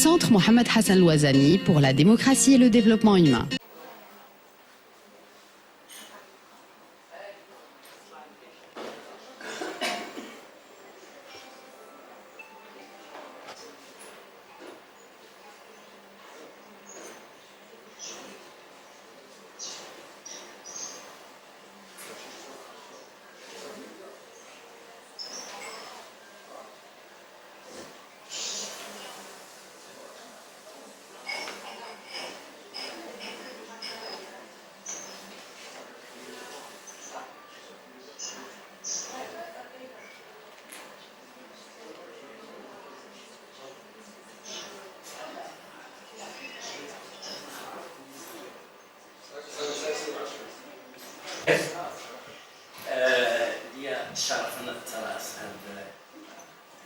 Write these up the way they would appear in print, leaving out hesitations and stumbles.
Centre Mohamed Hassan Louazani pour la démocratie et le développement humain. لي الشرف ان اتراس هذا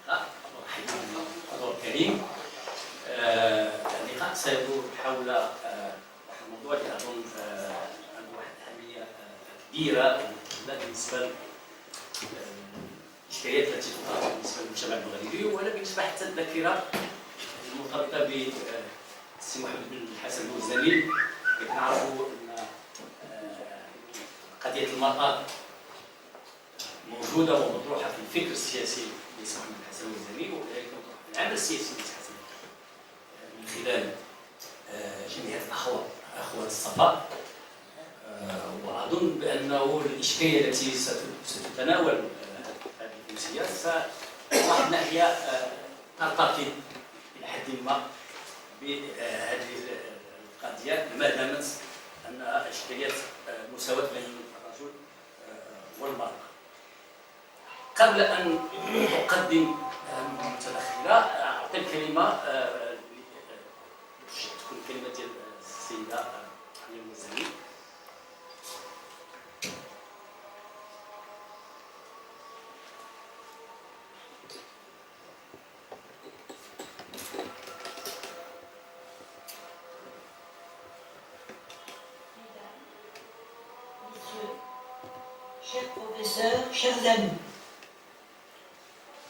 اللقاء ارحب بالحضور الكريم. اللقاء سيدور حول الموضوع اللي اظن عنده واحد الاهميه كبيره بالنسبه للاشكاليات التي تطرح بالنسبه للمجتمع المغربي، ولا بالنسبه حتى الذاكره المرتبطه بالسي محمد بن حسن الوزاني. كنعرفوا ان قضيه المراه موجوده ومطروحه في الفكر السياسي لسي محمد حسن الوزاني، وكذلك مطروحه في العمل السياسي لسي من خلال جمعيه اخوات الصفاء. واظن بانه الاشكاليه التي ستتناول هذه الجلسه واحد الناحيه ترتقي الى حد ما بهذه القضيه، ما دامت انها اشكاليه مساواه بين الرجل والمراه. قبل ان اقدم المتدخله اعطي الكلمه تكون الكلمه ديال السيده امينه الوزاني. Chers professeurs, chers amis,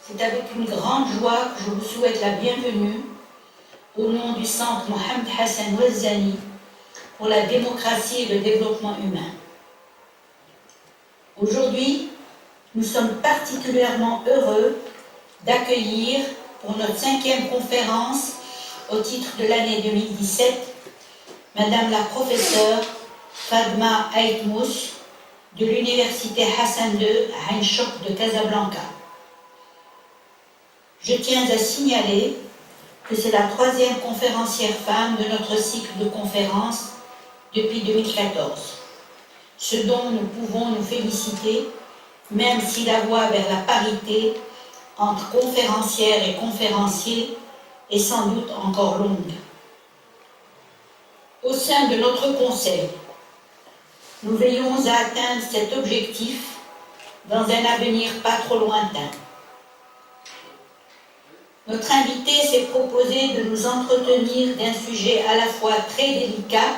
c'est avec une grande joie que je vous souhaite la bienvenue au nom du Centre Mohamed Hassan Louazani pour la démocratie et le développement humain. Aujourd'hui, nous sommes particulièrement heureux d'accueillir pour notre 5e conférence au titre de l'année 2017 Madame la professeure Fadma Aïtmous de l'Université Hassan II à Ain Choc de Casablanca. Je tiens à signaler que c'est la 3e conférencière femme de notre cycle de conférences depuis 2014, ce dont nous pouvons nous féliciter, même si la voie vers la parité entre conférencières et conférenciers est sans doute encore longue. Au sein de notre conseil, nous veillons à atteindre cet objectif dans un avenir pas trop lointain. Notre invité s'est proposé de nous entretenir d'un sujet à la fois très délicat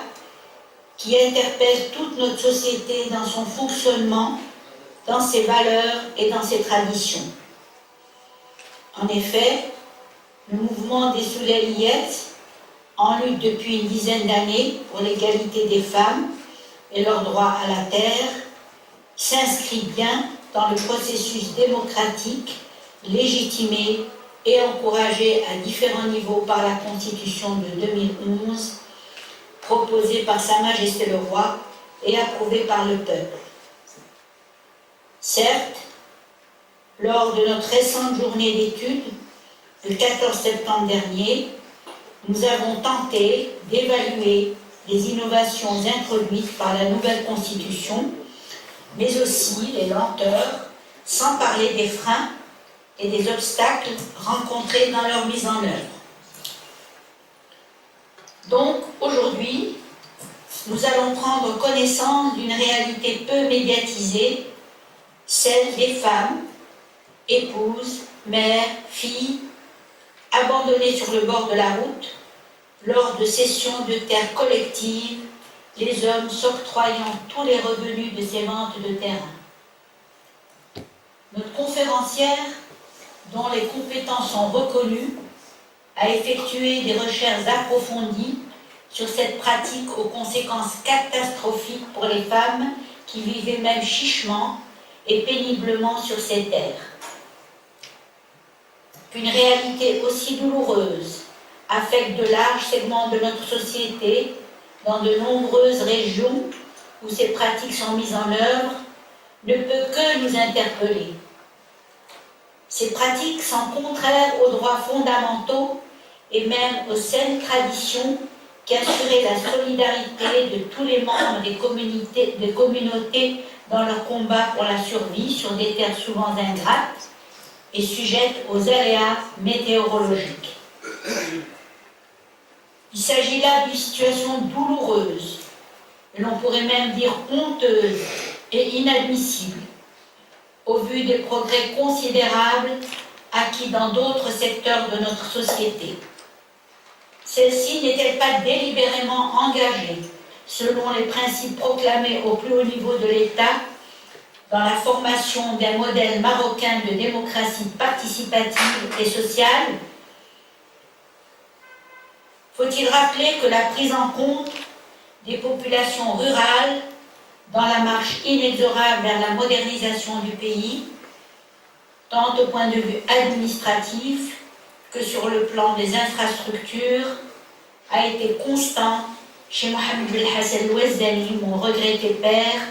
qui interpelle toute notre société dans son fonctionnement, dans ses valeurs et dans ses traditions. En effet, le mouvement des Souleyliyettes, en lutte depuis une dizaine d'années pour l'égalité des femmes et leur droit à la terre, s'inscrit bien dans le processus démocratique légitimé et encouragé à différents niveaux par la Constitution de 2011, proposée par Sa Majesté le Roi et approuvée par le peuple. Certes, lors de notre récente journée d'études, le 14 septembre dernier, nous avons tenté d'évaluer les innovations introduites par la nouvelle Constitution, mais aussi les lenteurs, sans parler des freins et des obstacles rencontrés dans leur mise en œuvre. Donc, aujourd'hui, nous allons prendre connaissance d'une réalité peu médiatisée, celle des femmes, épouses, mères, filles, abandonnées sur le bord de la route, lors de cessions de terres collectives, les hommes s'octroyant tous les revenus de ces ventes de terrain. Notre conférencière, dont les compétences sont reconnues, a effectué des recherches approfondies sur cette pratique aux conséquences catastrophiques pour les femmes qui vivaient même chichement et péniblement sur ces terres. Qu'une réalité aussi douloureuse affecte de larges segments de notre société dans de nombreuses régions où ces pratiques sont mises en œuvre ne peut que nous interpeller. Ces pratiques sont contraires aux droits fondamentaux et même aux saines traditions qui assuraient la solidarité de tous les membres des communautés dans leur combat pour la survie sur des terres souvent ingrates et sujettes aux aléas météorologiques. Il s'agit là d'une situation douloureuse, et l'on pourrait même dire honteuse et inadmissible, au vu des progrès considérables acquis dans d'autres secteurs de notre société. Celle-ci n'est-elle pas délibérément engagée, selon les principes proclamés au plus haut niveau de l'État, dans la formation d'un modèle marocain de démocratie participative et sociale? Faut-il rappeler que la prise en compte des populations rurales dans la marche inexorable vers la modernisation du pays, tant au point de vue administratif que sur le plan des infrastructures, a été constant chez Mohamed Belhassan Louazzani, mon regretté père,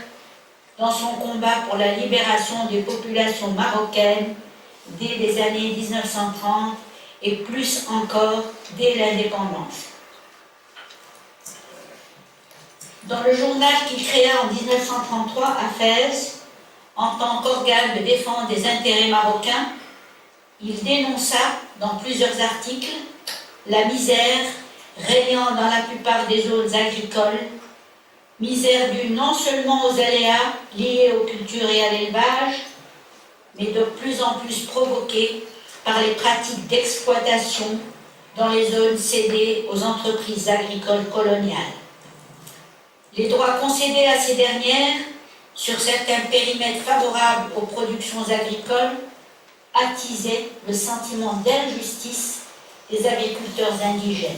dans son combat pour la libération des populations marocaines dès les années 1930 et plus encore dès l'indépendance. Dans le journal qu'il créa en 1933 à Fès, en tant qu'organe de défense des intérêts marocains, il dénonça dans plusieurs articles la misère régnant dans la plupart des zones agricoles, misère due non seulement aux aléas liés aux cultures et à l'élevage, mais de plus en plus provoquée par les pratiques d'exploitation dans les zones cédées aux entreprises agricoles coloniales. Les droits concédés à ces dernières, sur certains périmètres favorables aux productions agricoles, attisaient le sentiment d'injustice des agriculteurs indigènes.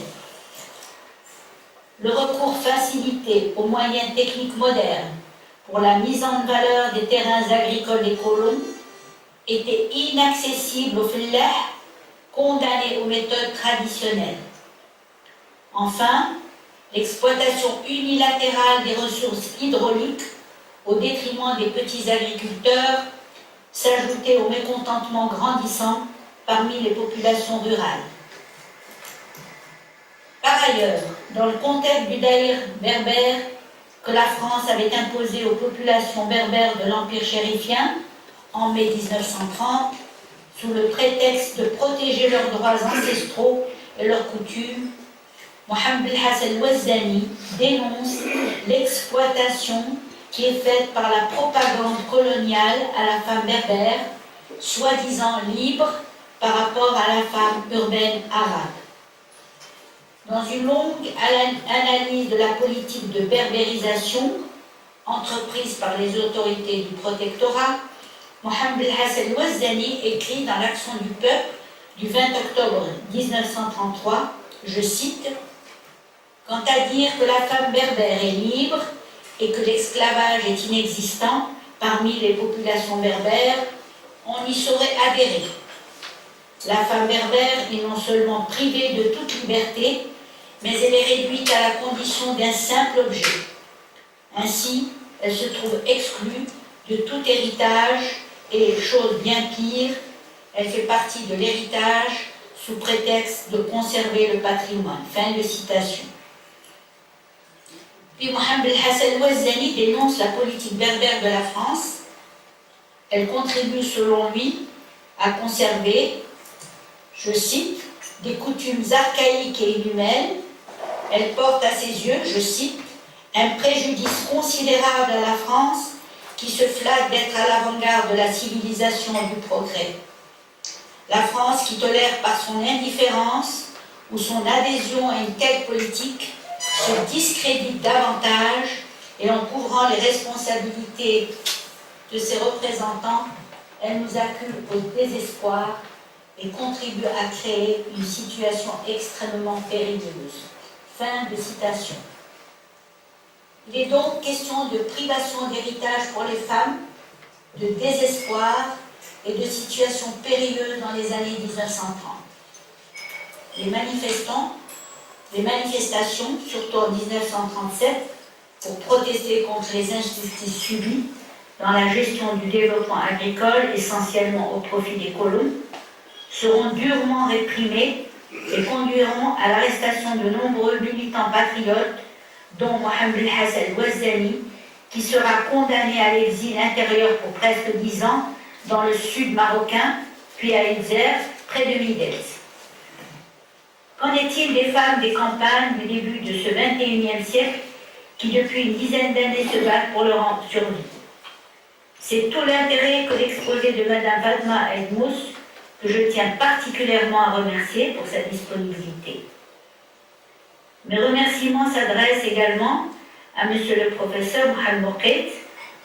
Le recours facilité aux moyens techniques modernes pour la mise en valeur des terrains agricoles des colons était inaccessible aux fellah condamnés aux méthodes traditionnelles. Enfin, l'exploitation unilatérale des ressources hydrauliques au détriment des petits agriculteurs s'ajoutait au mécontentement grandissant parmi les populations rurales. Par ailleurs, dans le contexte du daïr berbère que la France avait imposé aux populations berbères de l'Empire chérifien en mai 1930, sous le prétexte de protéger leurs droits ancestraux et leurs coutumes, Mohamed Belhassan Louazzani dénonce l'exploitation qui est faite par la propagande coloniale à la femme berbère, soi-disant libre par rapport à la femme urbaine arabe. Dans une longue analyse de la politique de berbérisation entreprise par les autorités du protectorat, Mohamed Belhassan Louazzani écrit dans l'Action du peuple du 20 octobre 1933, je cite, « Quant à dire que la femme berbère est libre et que l'esclavage est inexistant parmi les populations berbères, on y saurait adhérer. La femme berbère est non seulement privée de toute liberté, mais elle est réduite à la condition d'un simple objet. Ainsi, elle se trouve exclue de tout héritage et, chose bien pire, elle fait partie de l'héritage sous prétexte de conserver le patrimoine. » Fin de citation. Puis Mohamed Belhassan Louazzani dénonce la politique berbère de la France. Elle contribue selon lui à conserver, je cite, des coutumes archaïques et inhumaines. Elle porte à ses yeux, je cite, un préjudice considérable à la France qui se flatte d'être à l'avant-garde de la civilisation et du progrès. La France qui tolère par son indifférence ou son adhésion à une telle politique se discrédite davantage et en couvrant les responsabilités de ses représentants, elle nous accule au désespoir et contribue à créer une situation extrêmement périlleuse. Fin de citation. Il est donc question de privation d'héritage pour les femmes, de désespoir et de situations périlleuses dans les années 1930. Les manifestations, surtout en 1937, pour protester contre les injustices subies dans la gestion du développement agricole, essentiellement au profit des colons, seront durement réprimées et conduiront à l'arrestation de nombreux militants patriotes, dont Mohamed Hassan Ouazzani, qui sera condamné à l'exil intérieur pour presque 10 ans dans le sud marocain, puis à Isère, près de Midels. Qu'en est-il des femmes des campagnes du début de ce XXIe siècle qui, depuis une dizaine d'années, se battent pour leur survie? C'est tout l'intérêt que l'exposé de Mme Fatma Edmous, que je tiens particulièrement à remercier pour sa disponibilité. Mes remerciements s'adressent également à M. le professeur Mohamed Mourket,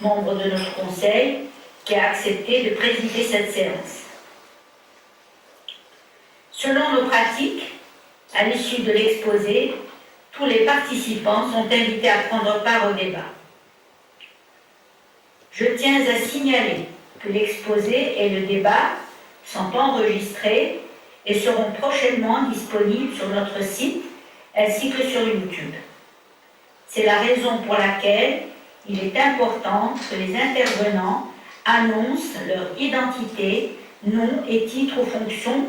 membre de notre conseil, qui a accepté de présider cette séance. Selon nos pratiques, à l'issue de l'exposé, tous les participants sont invités à prendre part au débat. Je tiens à signaler que l'exposé et le débat sont enregistrés et seront prochainement disponibles sur notre site ainsi que sur YouTube. C'est la raison pour laquelle il est important que les intervenants annoncent leur identité, nom et titre ou fonction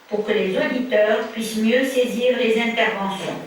pour que les auditeurs puissent mieux saisir les interventions.